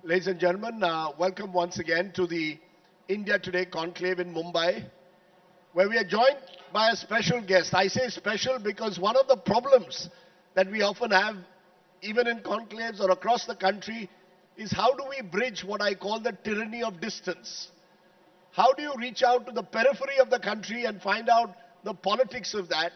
Ladies and gentlemen, welcome once again to the India Today Conclave in Mumbai, where we are joined by a special guest. I say special because one of the problems that we often have, even in conclaves or across the country, is how do we bridge what I call the tyranny of distance? How do you reach out to the periphery of the country and find out the politics of that?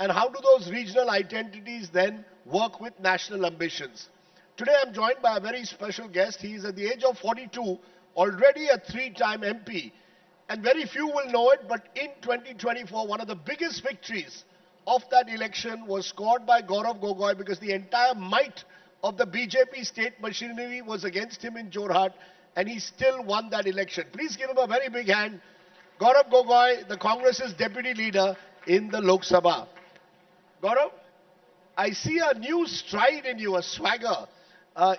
And how do those regional identities then work with national ambitions? Today I'm joined by a very special guest. He is at the age of 42, already a three-time MP. And very few will know it, but in 2024, one of the biggest victories of that election was scored by Gaurav Gogoi because the entire might of the BJP state machinery was against him in Jorhat, and he still won that election. Please give him a very big hand. Gaurav Gogoi, the Congress's deputy leader in the Lok Sabha. Gaurav, I see a new stride in you, a swagger.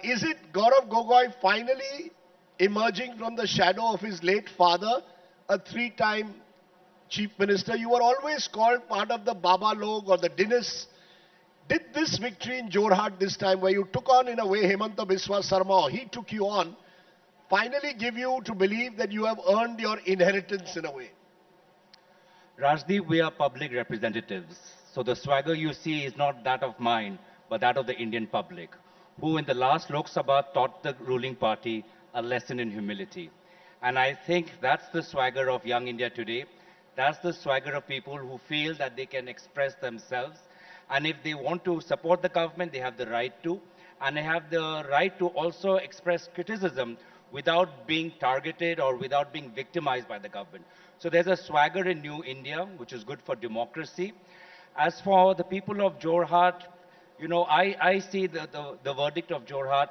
Is it Gaurav Gogoi finally emerging from the shadow of his late father, a three-time chief minister? You were always called part of the Baba Log or the Dinas. Did this victory in Jorhat this time, where you took on in a way Hemanta Biswa Sarma, or he took you on, finally give you to believe that you have earned your inheritance in a way? Rajdeep, we are public representatives. So the swagger you see is not that of mine, but that of the Indian public, who in the last Lok Sabha taught the ruling party a lesson in humility. And I think that's the swagger of young India today. That's the swagger of people who feel that they can express themselves. And if they want to support the government, they have the right to. And they have the right to also express criticism without being targeted or without being victimized by the government. So there's a swagger in New India, which is good for democracy. As for the people of Jorhat, you know, I see the verdict of Jorhat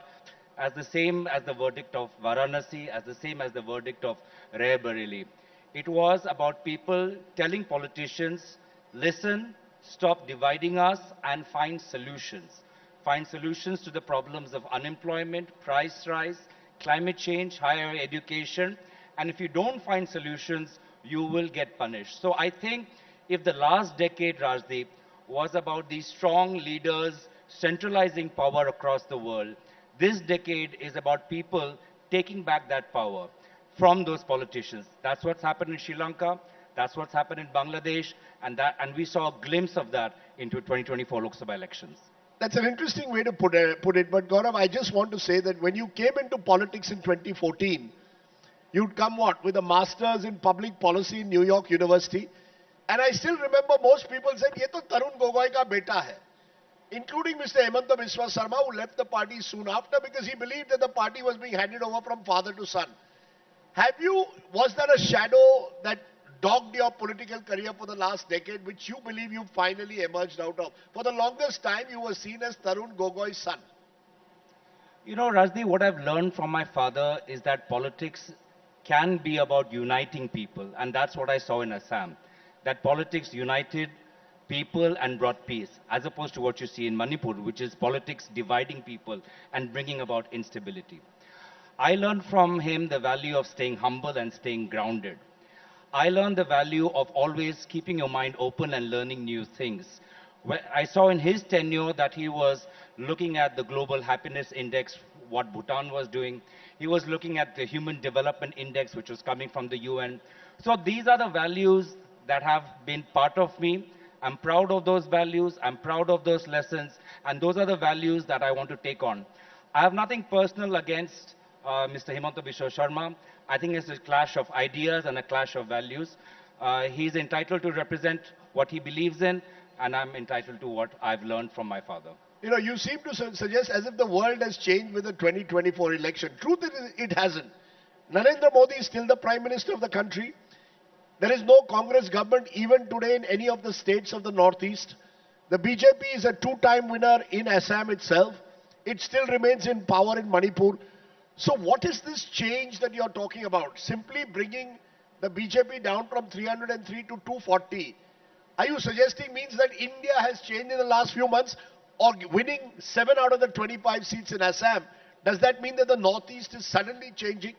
as the same as the verdict of Varanasi, as the same as the verdict of Raebareli. It was about people telling politicians, listen, stop dividing us and find solutions. Find solutions to the problems of unemployment, price rise, climate change, higher education. And if you don't find solutions, you will get punished. So I think if the last decade, Rajdeep, was about these strong leaders centralizing power across the world, this decade is about people taking back that power from those politicians. That's what's happened in Sri Lanka, that's what's happened in Bangladesh, and we saw a glimpse of that into 2024 Lok Sabha elections. That's an interesting way to put it, but Gaurav, I just want to say that when you came into politics in 2014, you'd come what? With a master's in public policy in New York University. And I still remember most people said, ye to Tarun Gogoi ka beta hai. Including Mr. Hemanta Biswa Sarma, who left the party soon after because he believed that the party was being handed over from father to son. Was there a shadow that dogged your political career for the last decade, which you believe you finally emerged out of? For the longest time, you were seen as Tarun Gogoi's son. You know, Rajdi, what I've learned from my father is that politics can be about uniting people. And that's what I saw in Assam. That politics united people and brought peace, as opposed to what you see in Manipur, which is politics dividing people and bringing about instability. I learned from him the value of staying humble and staying grounded. I learned the value of always keeping your mind open and learning new things. I saw in his tenure that he was looking at the Global Happiness Index, what Bhutan was doing. He was looking at the Human Development Index, which was coming from the UN. So these are the values that have been part of me. I'm proud of those values. I'm proud of those lessons. And those are the values that I want to take on. I have nothing personal against Mr. Hemanta Biswa Sarma. I think it's a clash of ideas and a clash of values. He's entitled to represent what he believes in, and I'm entitled to what I've learned from my father. You know, you seem to suggest as if the world has changed with the 2024 election. Truth is, it hasn't. Narendra Modi is still the Prime Minister of the country. There is no Congress government even today in any of the states of the Northeast. The BJP is a two-time winner in Assam itself. It still remains in power in Manipur. So what is this change that you're talking about? Simply bringing the BJP down from 303 to 240. Are you suggesting means that India has changed in the last few months, or winning 7 out of the 25 seats in Assam? Does that mean that the Northeast is suddenly changing?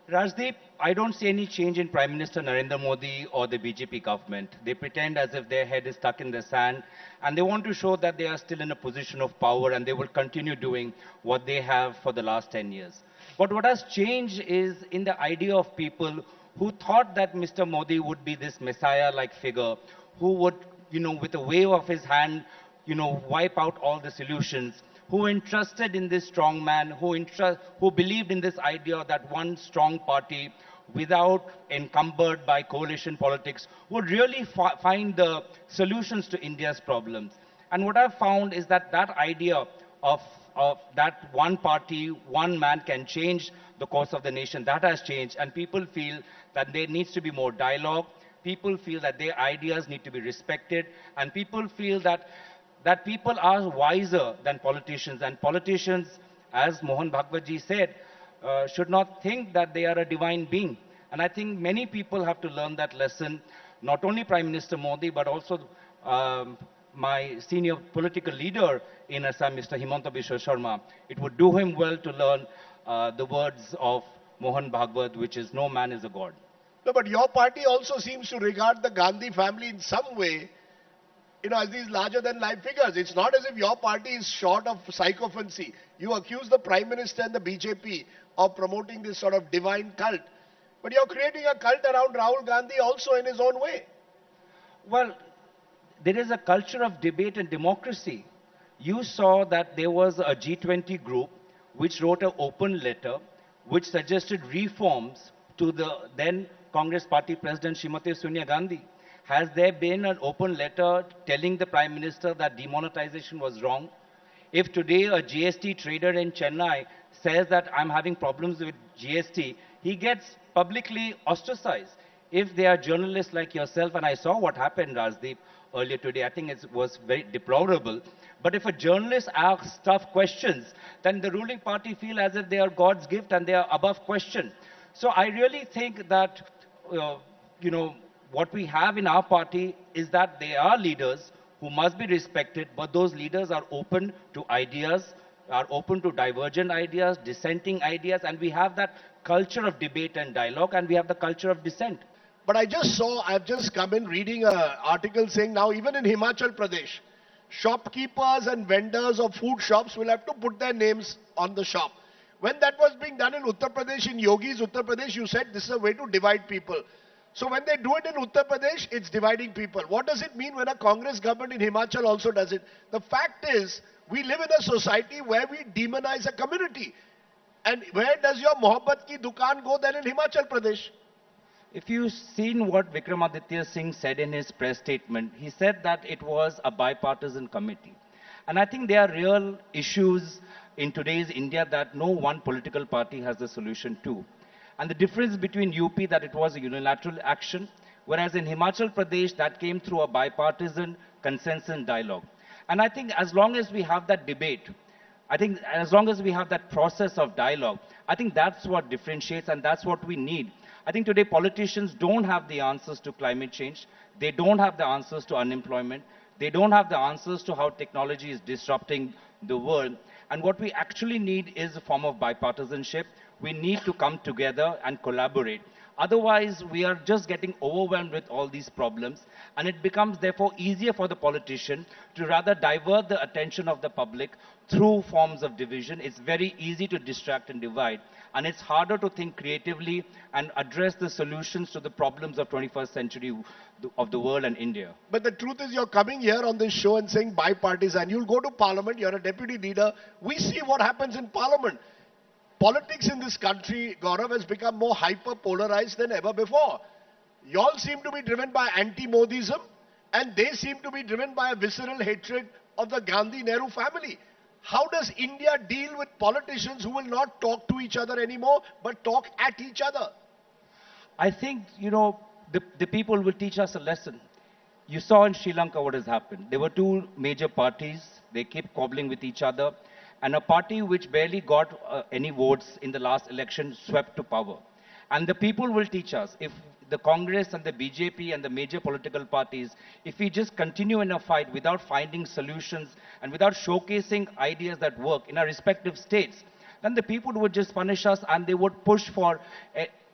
Rajdeep, I don't see any change in Prime Minister Narendra Modi or the BJP government. They pretend as if their head is stuck in the sand and they want to show that they are still in a position of power and they will continue doing what they have for the last 10 years. But what has changed is in the idea of people who thought that Mr. Modi would be this messiah-like figure who would, with a wave of his hand, wipe out all the solutions, who entrusted in this strong man, who believed in this idea that one strong party, without encumbered by coalition politics, would really find the solutions to India's problems. And what I've found is that that idea of that one party, one man can change the course of the nation, that has changed. And people feel that there needs to be more dialogue. People feel that their ideas need to be respected. And people feel that people are wiser than politicians. And politicians, as Mohan Bhagwatji said, should not think that they are a divine being. And I think many people have to learn that lesson, not only Prime Minister Modi, but also my senior political leader in Assam, Mr. Himanta Biswa Sharma. It would do him well to learn the words of Mohan Bhagwat, which is, no man is a god. No, but your party also seems to regard the Gandhi family in some way, as these larger-than-life figures. It's not as if your party is short of sycophancy. You accuse the Prime Minister and the BJP of promoting this sort of divine cult. But you're creating a cult around Rahul Gandhi also in his own way. Well, there is a culture of debate and democracy. You saw that there was a G20 group which wrote an open letter which suggested reforms to the then Congress Party President Srimati Sonia Gandhi. Has there been an open letter telling the Prime Minister that demonetization was wrong? If today a GST trader in Chennai says that I'm having problems with GST, he gets publicly ostracized. If they are journalists like yourself, and I saw what happened, Rajdeep, earlier today, I think it was very deplorable. But if a journalist asks tough questions, then the ruling party feel as if they are God's gift and they are above question. So I really think that, what we have in our party is that they are leaders who must be respected, but those leaders are open to ideas, are open to divergent ideas, dissenting ideas, and we have that culture of debate and dialogue, and we have the culture of dissent. But I've just come in reading an article saying now even in Himachal Pradesh, shopkeepers and vendors of food shops will have to put their names on the shop. When that was being done in Uttar Pradesh, in Yogi's Uttar Pradesh, you said this is a way to divide people. So when they do it in Uttar Pradesh, it's dividing people. What does it mean when a Congress government in Himachal also does it? The fact is, we live in a society where we demonize a community. And where does your Mohabbat ki dukaan go then in Himachal Pradesh? If you've seen what Vikramaditya Singh said in his press statement, he said that it was a bipartisan committee. And I think there are real issues in today's India that no one political party has a solution to. And the difference between UP that it was a unilateral action, whereas in Himachal Pradesh that came through a bipartisan consensus dialogue. And I think as long as we have that debate, I think as long as we have that process of dialogue, I think that's what differentiates and that's what we need. I think today politicians don't have the answers to climate change. They don't have the answers to unemployment. They don't have the answers to how technology is disrupting the world. And what we actually need is a form of bipartisanship. We need to come together and collaborate. Otherwise, we are just getting overwhelmed with all these problems, and it becomes therefore easier for the politician to rather divert the attention of the public through forms of division. It's very easy to distract and divide, and it's harder to think creatively and address the solutions to the problems of 21st century of the world and India. But the truth is, you're coming here on this show and saying bipartisan. You'll go to Parliament, you're a deputy leader. We see what happens in Parliament. Politics in this country, Gaurav, has become more hyper-polarized than ever before. Y'all seem to be driven by anti-Modism, and they seem to be driven by a visceral hatred of the Gandhi-Nehru family. How does India deal with politicians who will not talk to each other anymore, but talk at each other? I think, the people will teach us a lesson. You saw in Sri Lanka what has happened. There were two major parties. They kept cobbling with each other. And a party which barely got any votes in the last election swept to power. And the people will teach us, if the Congress and the BJP and the major political parties, if we just continue in a fight without finding solutions and without showcasing ideas that work in our respective states, then the people would just punish us and they would push for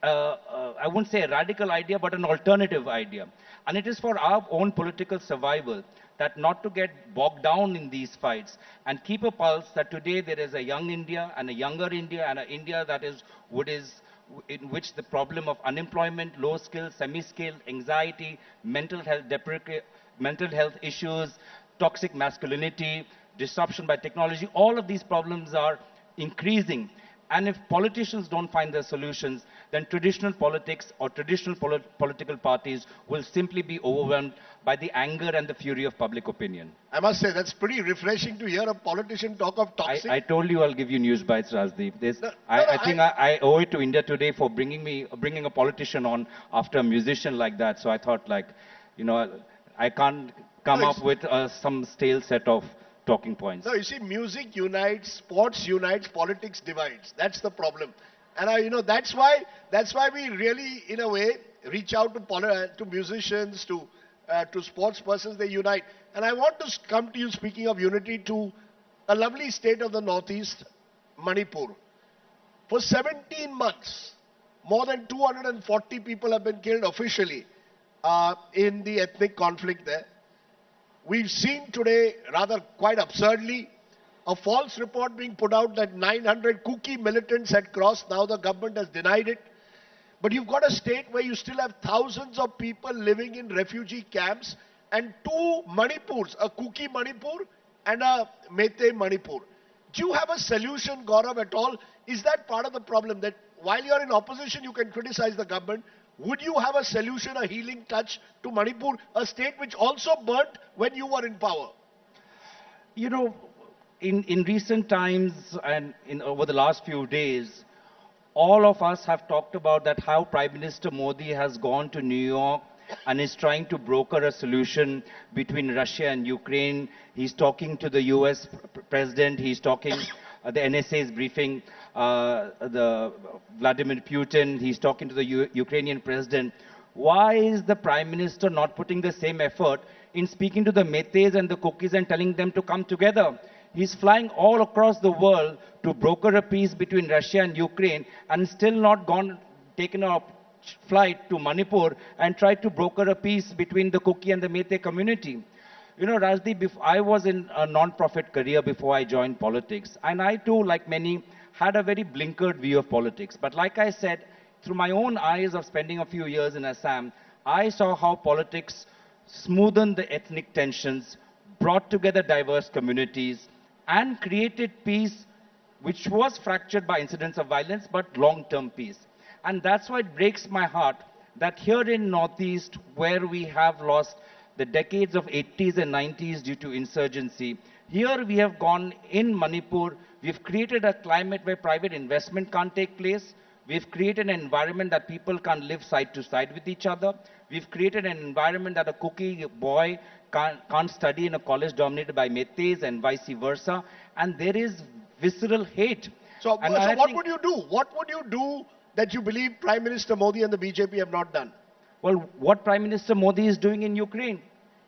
I wouldn't say a radical idea, but an alternative idea. And it is for our own political survival that not to get bogged down in these fights and keep a pulse that today there is a young India and a younger India and an India that is what is in which the problem of unemployment, low skill, semi-skilled, anxiety, mental health issues, toxic masculinity, disruption by technology, all of these problems are increasing. And if politicians don't find their solutions, then traditional politics or traditional political parties will simply be overwhelmed by the anger and the fury of public opinion. I must say, that's pretty refreshing to hear a politician talk of toxic. I told you I'll give you news bites, Rajdeep. I think I owe it to India Today for bringing a politician on after a musician like that. So I thought, like, you know, I can't come up with some stale set of talking points. No, you see, music unites, sports unites, politics divides. That's the problem. And you know, that's why we really, in a way, reach out to musicians, to sports persons. They unite. And I want to come to you, speaking of unity, to a lovely state of the northeast, Manipur. For 17 months, more than 240 people have been killed officially in the ethnic conflict there. We've seen today, rather quite absurdly, a false report being put out that 900 Kuki militants had crossed. Now the government has denied it. But you've got a state where you still have thousands of people living in refugee camps and two Manipurs, a Kuki Manipur and a Meitei Manipur. Do you have a solution, Gaurav, at all? Is that part of the problem, that while you're in opposition, you can criticize the government? Would you have a solution, a healing touch to Manipur, a state which also burnt when you were in power? You know, in recent times and over the last few days, all of us have talked about that how Prime Minister Modi has gone to New York and is trying to broker a solution between Russia and Ukraine. He's talking to the US president, he's talking, the NSA is briefing the Vladimir Putin, he's talking to the Ukrainian president. Why is the Prime Minister not putting the same effort in speaking to the Meiteis and the Kukis and telling them to come together? He's flying all across the world to broker a peace between Russia and Ukraine and still not taken a flight to Manipur and tried to broker a peace between the Kuki and the Meitei community. You know, Rajdeep, I was in a non-profit career before I joined politics, and I too, like many, had a very blinkered view of politics. But like I said, through my own eyes of spending a few years in Assam, I saw how politics smoothened the ethnic tensions, brought together diverse communities, and created peace which was fractured by incidents of violence, but long-term peace. And that's why it breaks my heart that here in Northeast, where we have lost the decades of 80s and 90s due to insurgency, here we have gone in Manipur, we've created a climate where private investment can't take place. We've created an environment that people can't live side to side with each other. We've created an environment that a Kuki boy can't study in a college dominated by Meiteis and vice versa. And there is visceral hate. So what would you do? What would you do that you believe Prime Minister Modi and the BJP have not done? Well, what Prime Minister Modi is doing in Ukraine,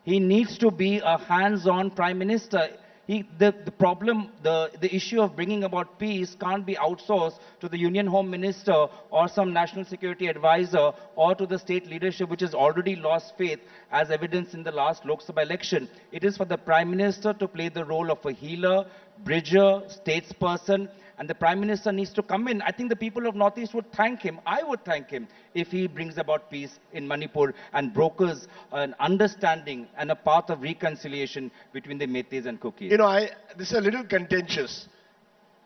he needs to be a hands-on Prime Minister. The issue of bringing about peace can't be outsourced to the Union Home Minister or some national security advisor or to the state leadership, which has already lost faith, as evidenced in the last Lok Sabha election. It is for the Prime Minister to play the role of a healer, bridger, statesperson, and the Prime Minister needs to come in. I think the people of Northeast would thank him. I would thank him if he brings about peace in Manipur and brokers an understanding and a path of reconciliation between the Meiteis and Kukis. You know, this is a little contentious.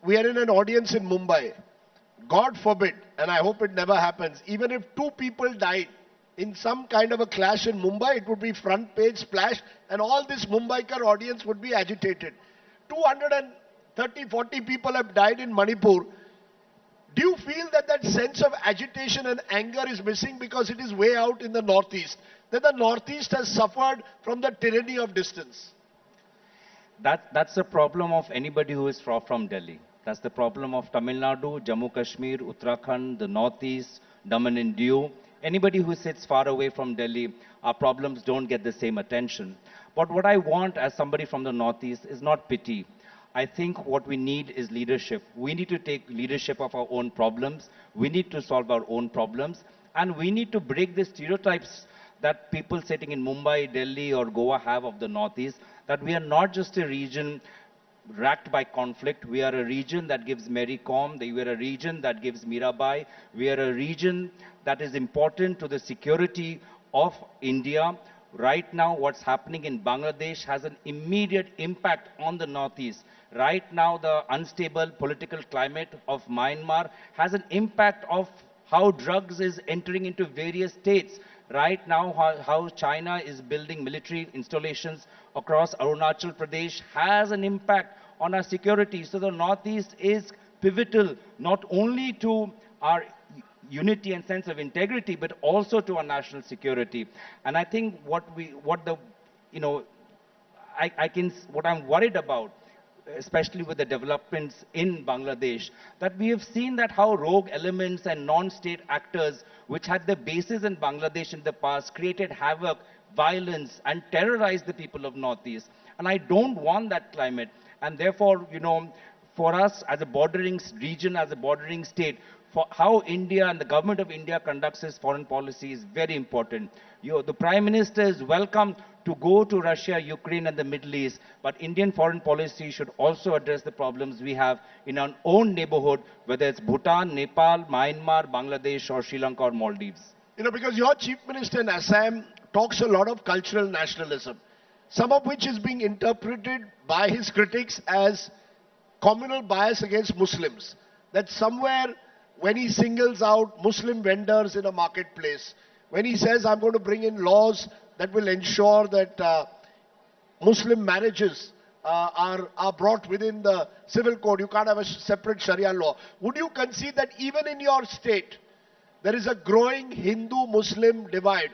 We are in an audience in Mumbai. God forbid, and I hope it never happens, even if two people died in some kind of a clash in Mumbai, it would be front page splash and all this Mumbaikar audience would be agitated. 230, 40 people have died in Manipur. Do you feel that that sense of agitation and anger is missing because it is way out in the Northeast? That the Northeast has suffered from the tyranny of distance? That's the problem of anybody who is from Delhi. That's the problem of Tamil Nadu, Jammu Kashmir, Uttarakhand, the Northeast, Daman and Diu. Anybody who sits far away from Delhi, our problems don't get the same attention. But what I want as somebody from the Northeast is not pity. I think what we need is leadership. We need to take leadership of our own problems. We need to solve our own problems. And we need to break the stereotypes that people sitting in Mumbai, Delhi, or Goa have of the Northeast, that we are not just a region racked by conflict. We are a region that gives Mary Kom. We are a region that gives Mirabai. We are a region that is important to the security of India. Right now, what's happening in Bangladesh has an immediate impact on the Northeast. Right now, the unstable political climate of Myanmar has an impact of how drugs is entering into various states. Right now, how China is building military installations across Arunachal Pradesh has an impact on our security. So the Northeast is pivotal not only to our unity and sense of integrity, but also to our national security. And I think what I'm worried about, especially with the developments in Bangladesh, that we have seen that how rogue elements and non-state actors, which had their bases in Bangladesh in the past, created havoc, violence, and terrorized the people of Northeast. And I don't want that climate. And therefore, for us as a bordering region, as a bordering state, for how India and the government of India conducts its foreign policy is very important. The Prime Minister is welcome to go to Russia, Ukraine, and the Middle East, but Indian foreign policy should also address the problems we have in our own neighborhood, whether it's Bhutan, Nepal, Myanmar, Bangladesh, or Sri Lanka or Maldives. Because your Chief Minister in Assam talks a lot of cultural nationalism, some of which is being interpreted by his critics as communal bias against Muslims. That somewhere, when he singles out Muslim vendors in a marketplace, when he says, I'm going to bring in laws that will ensure that Muslim marriages are brought within the civil code, you can't have a separate Sharia law. Would you concede that even in your state, there is a growing Hindu-Muslim divide?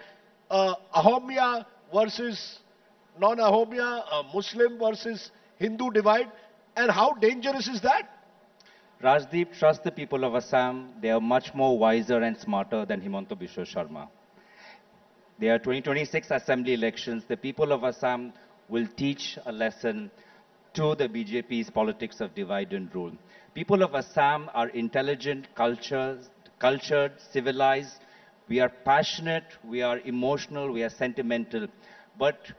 Ahomya versus non-Ahomya, Muslim versus Hindu divide? And how dangerous is that? Rajdeep, trust the people of Assam. They are much more wiser and smarter than Himanta Biswa Sharma. There are 2026 assembly elections. The people of Assam will teach a lesson to the BJP's politics of divide and rule. People of Assam are intelligent, cultured, civilized. We are passionate, we are emotional, we are sentimental. But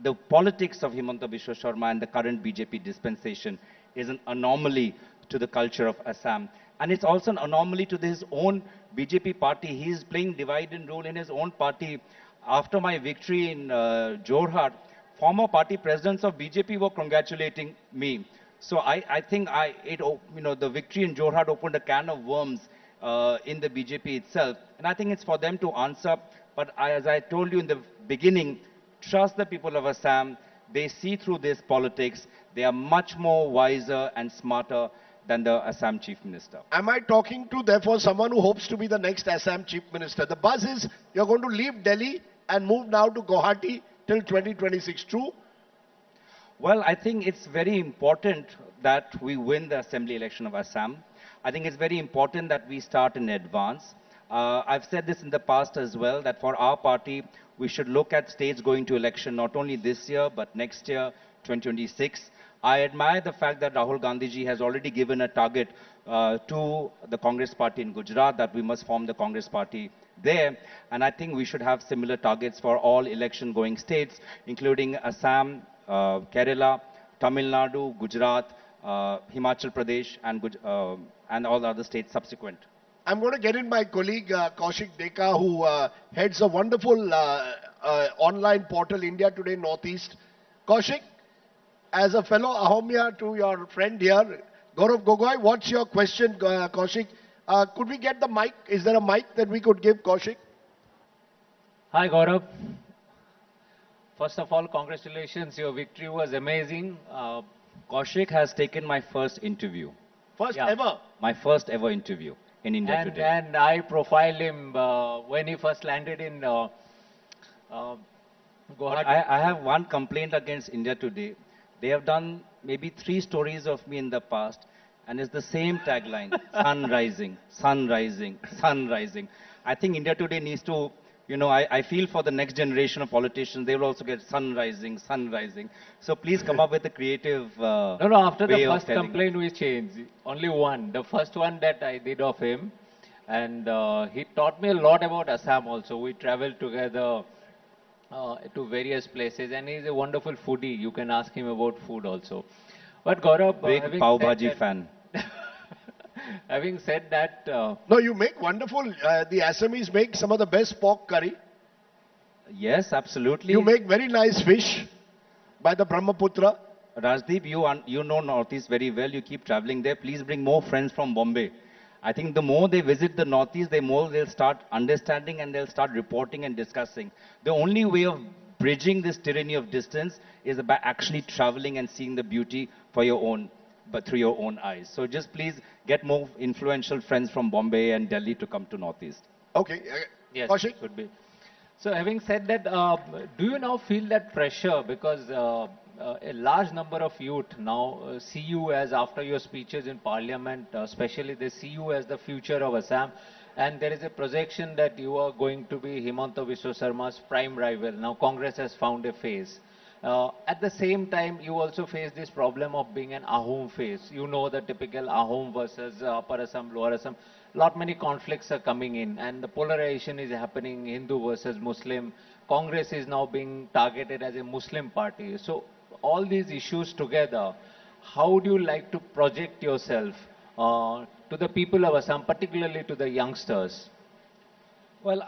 the politics of Himanta Biswa Sharma and the current BJP dispensation is an anomaly to the culture of Assam. And it's also an anomaly to his own BJP party. He is playing divide and rule in his own party. After my victory in Jorhat, former party presidents of BJP were congratulating me. So I think the victory in Jorhat opened a can of worms in the BJP itself. And I think it's for them to answer. But as I told you in the beginning, trust the people of Assam. They see through this politics. They are much more wiser and smarter than the Assam Chief Minister. Am I talking to, therefore, someone who hopes to be the next Assam Chief Minister? The buzz is you're going to leave Delhi and move now to Guwahati till 2026. True? Well, I think it's very important that we win the assembly election of Assam. I think it's very important that we start in advance. I've said this in the past as well, that for our party, we should look at states going to election not only this year, but next year, 2026. I admire the fact that Rahul Gandhi ji has already given a target to the Congress party in Gujarat, that we must form the Congress party there. And I think we should have similar targets for all election-going states, including Assam, Kerala, Tamil Nadu, Gujarat, Himachal Pradesh, and all the other states subsequent. I'm going to get in my colleague Kaushik Deka, who heads a wonderful online portal, India Today Northeast. Kaushik, as a fellow Ahomya to your friend here, Gaurav Gogoi, what's your question, Kaushik? Could we get the mic? Is there a mic that we could give Kaushik? Hi, Gaurav. First of all, congratulations. Your victory was amazing. Kaushik has taken my first interview. First ever? My first ever interview in India Today. And I profiled him when he first landed in Guwahati. I have one complaint against India Today. They have done maybe 3 stories of me in the past, and it's the same tagline, sun rising, sun rising, sun rising. I think India Today needs to I feel for the next generation of politicians, they will also get sun rising, sun rising. So please come up with a creative No, no, after the way of first telling. complaint we changed. Only one. The first one that I did of him. And he taught me a lot about Assam also. We traveled together to various places and he's a wonderful foodie. You can ask him about food also. But Gaurav, Big having pav said bhaji fan. that, having said that, No, you make wonderful, the Assamese make some of the best pork curry. Yes, absolutely. You make very nice fish by the Brahmaputra. Rajdeep, you know Northeast very well. You keep traveling there. Please bring more friends from Bombay. I think the more they visit the Northeast, the more they'll start understanding and they'll start reporting and discussing. The only way of bridging this tyranny of distance is by actually traveling and seeing the beauty for your own, but through your own eyes. So just please get more influential friends from Bombay and Delhi to come to Northeast. Okay. yes, Kaushik? should be. So having said that, do you now feel that pressure because a large number of youth now see you as after your speeches in parliament, especially they see you as the future of Assam and there is a projection that you are going to be Himanta Biswa Sarma's prime rival. Now Congress has found a face. At the same time, you also face this problem of being an Ahom face. You know the typical Ahom versus Upper Assam, Lower Assam. Lot many conflicts are coming in and the polarization is happening, Hindu versus Muslim. Congress is now being targeted as a Muslim party. So all these issues together, how would you like to project yourself to the people of Assam, particularly to the youngsters? Well,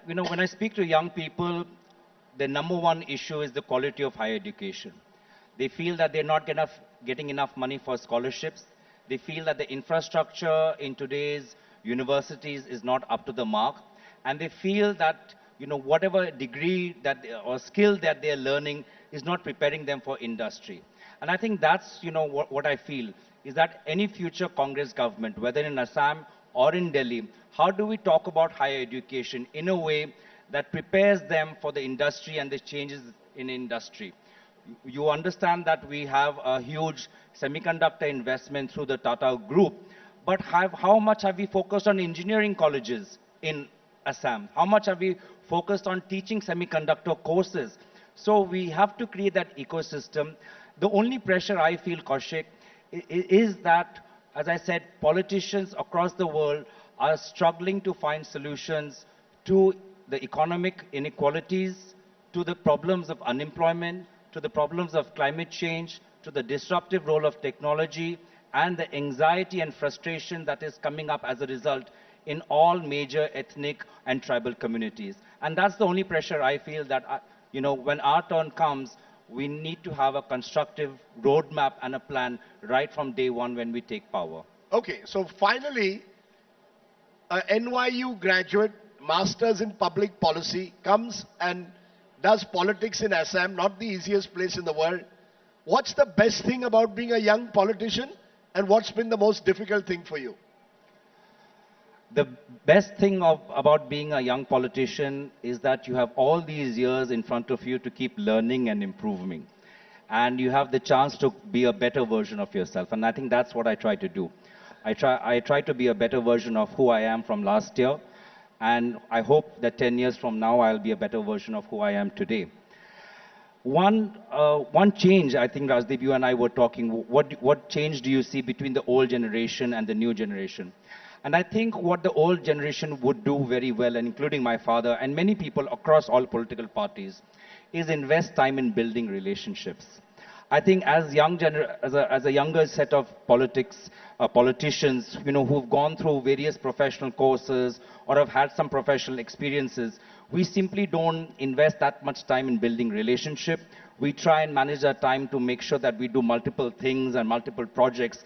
when I speak to young people, the number one issue is the quality of higher education. They feel that they're not getting enough money for scholarships. They feel that the infrastructure in today's universities is not up to the mark. And they feel that, whatever degree or skill that they're learning is not preparing them for industry. And I think that's, what I feel is that any future Congress government, whether in Assam or in Delhi, how do we talk about higher education in a way that prepares them for the industry and the changes in industry? You understand that we have a huge semiconductor investment through the Tata Group, but how much have we focused on engineering colleges in Assam? How much have we focused on teaching semiconductor courses? So we have to create that ecosystem. The only pressure I feel, Kaushik, is that, as I said, politicians across the world are struggling to find solutions to the economic inequalities, to the problems of unemployment, to the problems of climate change, to the disruptive role of technology, and the anxiety and frustration that is coming up as a result in all major ethnic and tribal communities. And that's the only pressure I feel that, when our turn comes, we need to have a constructive roadmap and a plan right from day one when we take power. Okay, so finally, a NYU graduate, Masters in Public Policy, comes and does politics in Assam, not the easiest place in the world. What's the best thing about being a young politician and what's been the most difficult thing for you? The best thing about being a young politician is that you have all these years in front of you to keep learning and improving. And you have the chance to be a better version of yourself. And I think that's what I try to do. I try to be a better version of who I am from last year. And I hope that 10 years from now, I'll be a better version of who I am today. One change, I think, Rajdeep, you and I were talking, what change do you see between the old generation and the new generation? And I think what the old generation would do very well, and including my father and many people across all political parties, is invest time in building relationships. I think as a younger set of politicians, who've gone through various professional courses or have had some professional experiences, we simply don't invest that much time in building relationship. We try and manage our time to make sure that we do multiple things and multiple projects.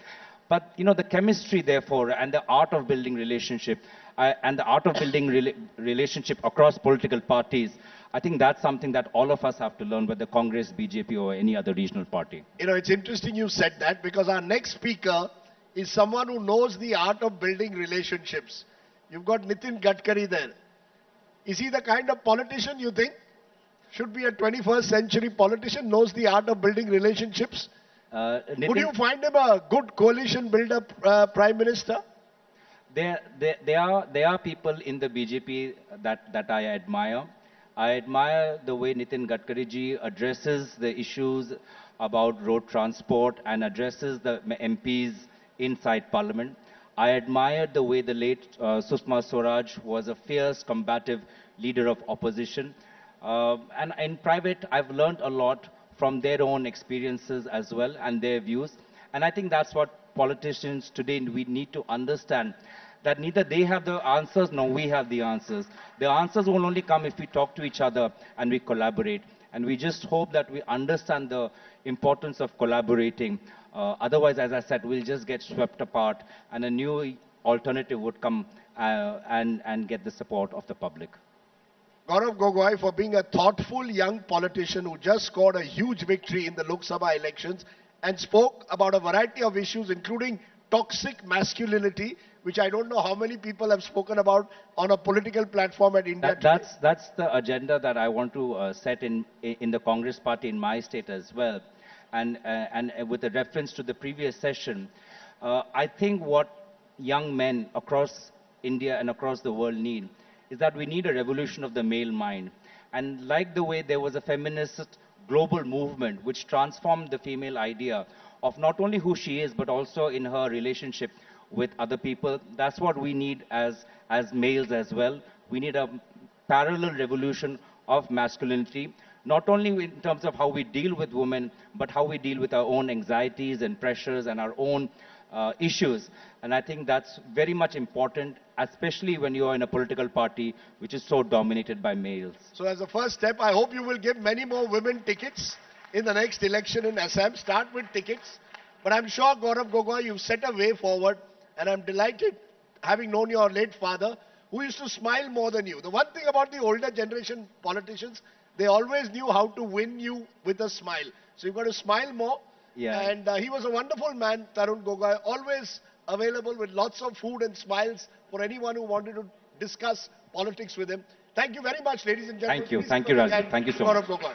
But, the chemistry, therefore, and the art of building relationship, and the art of building relationship across political parties, I think that's something that all of us have to learn, whether Congress, BJP, or any other regional party. It's interesting you said that because our next speaker is someone who knows the art of building relationships. You've got Nitin Gadkari there. Is he the kind of politician you think should be a 21st century politician, knows the art of building relationships? Would you find him a good coalition builder, Prime Minister? There are people in the BJP that I admire. I admire the way Nitin Gadkari ji addresses the issues about road transport and addresses the MPs inside Parliament. I admired the way the late Sushma Swaraj was a fierce, combative leader of opposition. And in private, I've learned a lot from their own experiences as well and their views. And I think that's what politicians today, we need to understand, that neither they have the answers nor we have the answers. The answers will only come if we talk to each other and we collaborate. And we just hope that we understand the importance of collaborating. Otherwise, as I said, we'll just get swept apart and a new alternative would come and get the support of the public. Gaurav Gogoi, for being a thoughtful young politician who just scored a huge victory in the Lok Sabha elections and spoke about a variety of issues, including toxic masculinity, which I don't know how many people have spoken about on a political platform at India today. That's the agenda that I want to set in the Congress party in my state as well. And with a reference to the previous session, I think what young men across India and across the world need is that we need a revolution of the male mind. And like the way there was a feminist global movement which transformed the female idea of not only who she is, but also in her relationship with other people, that's what we need as males as well. We need a parallel revolution of masculinity, not only in terms of how we deal with women, but how we deal with our own anxieties and pressures and our own issues. And I think that's very much important, especially when you are in a political party which is so dominated by males. So as a first step, I hope you will give many more women tickets in the next election in Assam. Start with tickets. But I'm sure, Gaurav Gogoi, you've set a way forward. And I'm delighted, having known your late father, who used to smile more than you. The one thing about the older generation politicians, they always knew how to win you with a smile. So you've got to smile more. Yeah. And he was a wonderful man, Tarun Gogoi, always available with lots of food and smiles for anyone who wanted to discuss politics with him. Thank you very much, ladies and gentlemen. Thank you. Thank you, Rajdeep. Thank you so much. Gaurav Gogoi.